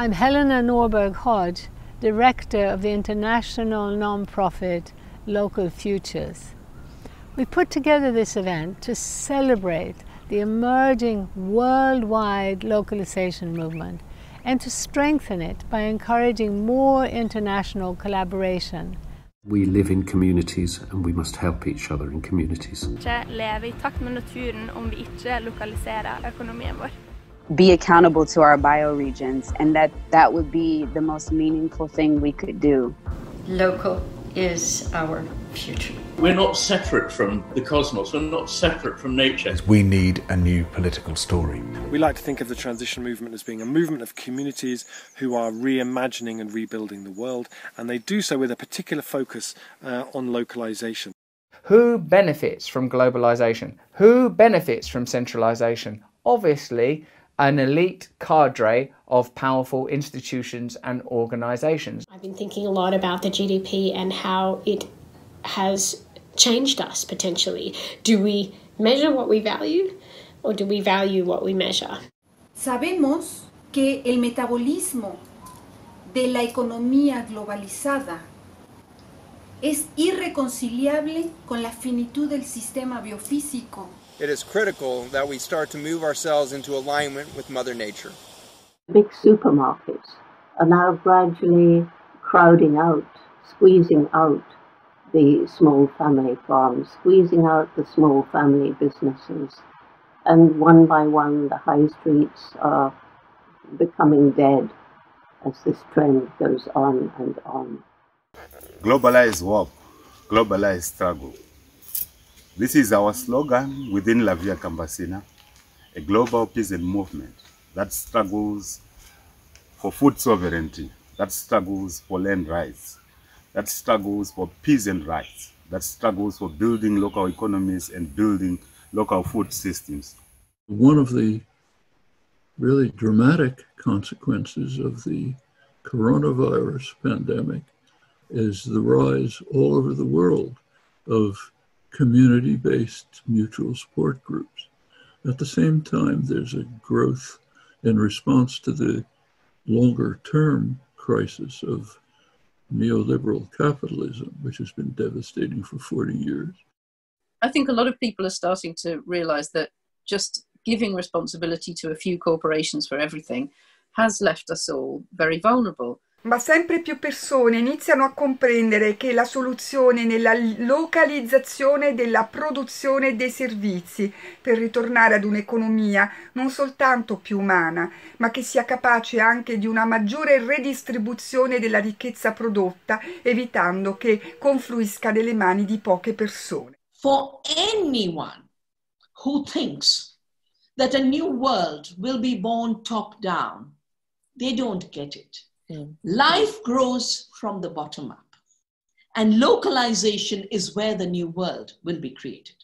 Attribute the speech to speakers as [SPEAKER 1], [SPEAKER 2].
[SPEAKER 1] I'm Helena Norberg-Hodge, Director of the international non-profit Local Futures. We put together this event to celebrate the emerging worldwide localization movement and to strengthen it by encouraging more international collaboration.
[SPEAKER 2] We live in communities and we must help each other in communities.
[SPEAKER 3] Lever I takt med naturen om vi ikke lokaliserer økonomien vår.
[SPEAKER 4] Be accountable to our bioregions, and that would be the most meaningful thing we could do.
[SPEAKER 5] Local is our future.
[SPEAKER 6] We're not separate from the cosmos, we're not separate from nature.
[SPEAKER 7] We need a new political story.
[SPEAKER 8] We like to think of the transition movement as being a movement of communities who are reimagining and rebuilding the world, and they do so with a particular focus on localization.
[SPEAKER 9] Who benefits from globalization? Who benefits from centralization? Obviously, an elite cadre of powerful institutions and organizations.
[SPEAKER 10] I've been thinking a lot about the GDP and how it has changed us potentially. Do we measure what we value or do we value what we measure?
[SPEAKER 11] Sabemos que el metabolismo de la economía globalizada es irreconciliable con la finitud del sistema biofísico.
[SPEAKER 12] It is critical that we start to move ourselves into alignment with Mother Nature.
[SPEAKER 13] Big supermarkets are now gradually crowding out, squeezing out the small family farms, squeezing out the small family businesses. And one by one, the high streets are becoming dead as this trend goes on and on.
[SPEAKER 14] Globalized work, globalized struggle. This is our slogan within La Via Campesina, a global peasant movement that struggles for food sovereignty, that struggles for land rights, that struggles for peasant rights, that struggles for building local economies and building local food systems.
[SPEAKER 15] One of the really dramatic consequences of the coronavirus pandemic is the rise all over the world of community-based mutual support groups. At the same time, there's a growth in response to the longer-term crisis of neoliberal capitalism, which has been devastating for 40 years.
[SPEAKER 16] I think a lot of people are starting to realize that just giving responsibility to a few corporations for everything has left us all very vulnerable.
[SPEAKER 17] Ma sempre più persone iniziano a comprendere che la soluzione è nella localizzazione della produzione dei servizi per ritornare ad un'economia non soltanto più umana, ma che sia capace anche di una maggiore redistribuzione della ricchezza prodotta, evitando che confluisca nelle mani di poche persone.
[SPEAKER 18] For anyone who thinks that a new world will be born top down, they don't get it. Life grows from the bottom up, and localization is where the new world will be created.